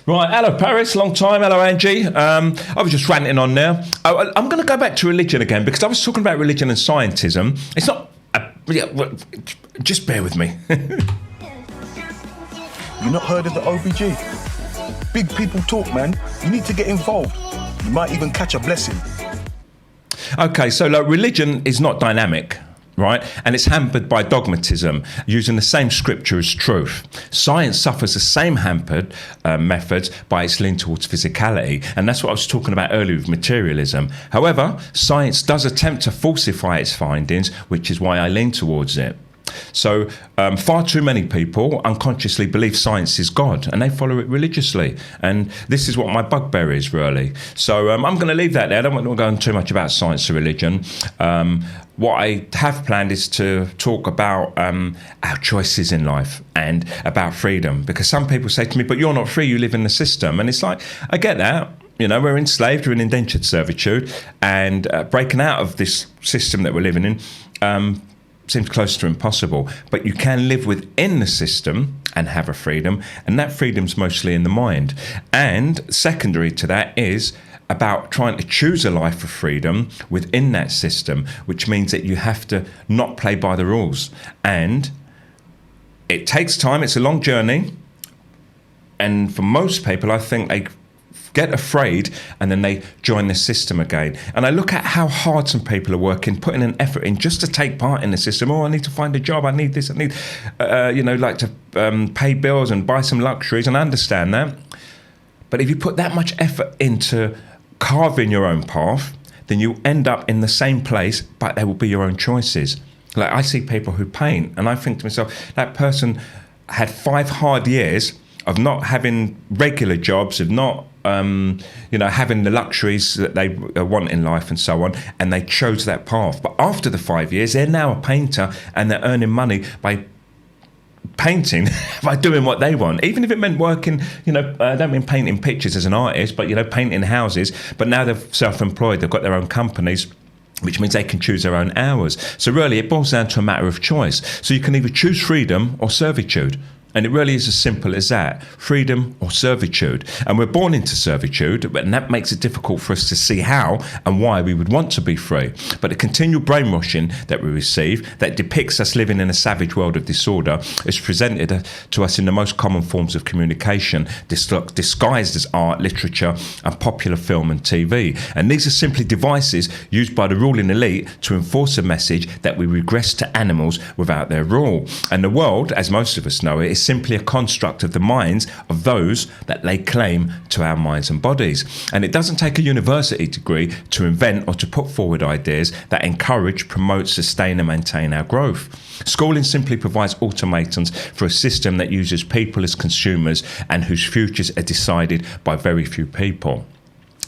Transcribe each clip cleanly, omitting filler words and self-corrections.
Right, hello Paris, long time, hello Angie. I was just ranting on now. I'm going to go back to religion again because I was talking about religion and scientism. It's not, just bear with me. You not heard of the OBG? Big people talk, man. You need to get involved. You might even catch a blessing. Okay, so religion is not dynamic. Right, and it's hampered by dogmatism, using the same scripture as truth. Science suffers the same hampered methods by its lean towards physicality, and that's what I was talking about earlier with materialism. However, science does attempt to falsify its findings, which is why I lean towards it. So far too many people unconsciously believe science is God and they follow it religiously, and this is what my bugbear is really. So I'm going to leave that there. I don't want to go on too much about science or religion. What I have planned is to talk about our choices in life and about freedom, because some people say to me, but you're not free, you live in the system. And it's like, I get that. You know, we're enslaved, we're in indentured servitude, and breaking out of this system that we're living in seems close to impossible. But you can live within the system and have a freedom, and that freedom's mostly in the mind. And secondary to that is about trying to choose a life of freedom within that system, which means that you have to not play by the rules. And it takes time, it's a long journey. And for most people, I think they get afraid and then they join the system again. And I look at how hard some people are working, putting an effort in just to take part in the system. Oh, I need to find a job, I need this, I need, to pay bills and buy some luxuries, and I understand that. But if you put that much effort into carving your own path, then you end up in the same place, but they will be your own choices. Like, I see people who paint and I think to myself, that person had 5 hard years of not having regular jobs, of not having the luxuries that they want in life and so on, and they chose that path. But after the 5 years, they're now a painter and they're earning money by painting, by doing what they want, even if it meant working, I don't mean painting pictures as an artist, but painting houses. But now they're self-employed, they've got their own companies, which means they can choose their own hours. So really it boils down to a matter of choice. So you can either choose freedom or servitude. And it really is as simple as that, freedom or servitude. And we're born into servitude, and that makes it difficult for us to see how and why we would want to be free. But the continual brainwashing that we receive that depicts us living in a savage world of disorder is presented to us in the most common forms of communication, disguised as art, literature, and popular film and TV. And these are simply devices used by the ruling elite to enforce a message that we regress to animals without their rule. And the world, as most of us know it, is simply a construct of the minds of those that lay claim to our minds and bodies. And it doesn't take a university degree to invent or to put forward ideas that encourage, promote, sustain and maintain our growth. Schooling simply provides automatons for a system that uses people as consumers and whose futures are decided by very few people.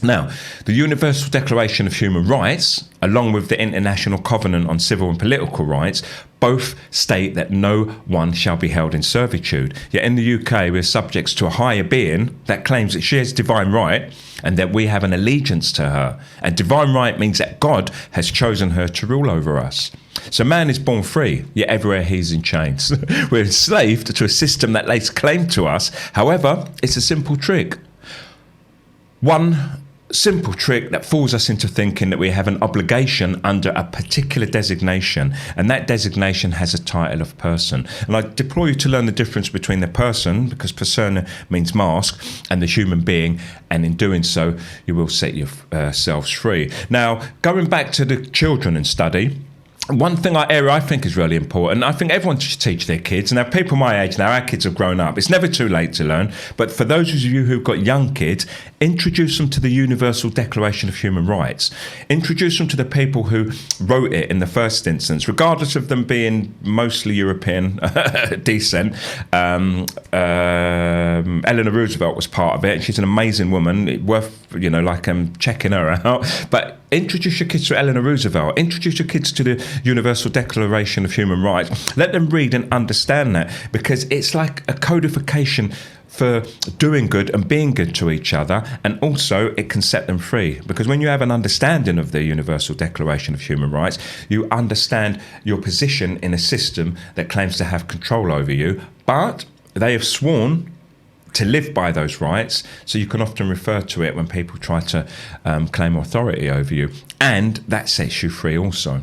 Now, the Universal Declaration of Human Rights, along with the International Covenant on Civil and Political Rights, both state that no one shall be held in servitude. Yet in the UK, we're subjects to a higher being that claims that she has divine right and that we have an allegiance to her. And divine right means that God has chosen her to rule over us. So man is born free, yet everywhere he's in chains. We're enslaved to a system that lays claim to us. However, it's a simple trick. One simple trick that fools us into thinking that we have an obligation under a particular designation, and that designation has a title of person. And I deplore you to learn the difference between the person, because persona means mask, and the human being, and in doing so you will set yourselves free. Now, going back to the children and study, one area I think is really important, I think everyone should teach their kids. Now, people my age now, our kids have grown up. It's never too late to learn. But for those of you who've got young kids, introduce them to the Universal Declaration of Human Rights. Introduce them to the people who wrote it in the first instance, regardless of them being mostly European descent. Eleanor Roosevelt was part of it. She's an amazing woman, worth checking her out. But introduce your kids to Eleanor Roosevelt. Introduce your kids to the Universal Declaration of Human Rights. Let them read and understand that, because it's like a codification for doing good and being good to each other, and also it can set them free. Because when you have an understanding of the Universal Declaration of Human Rights, you understand your position in a system that claims to have control over you, but they have sworn to live by those rights. So you can often refer to it when people try to claim authority over you. And that sets you free also.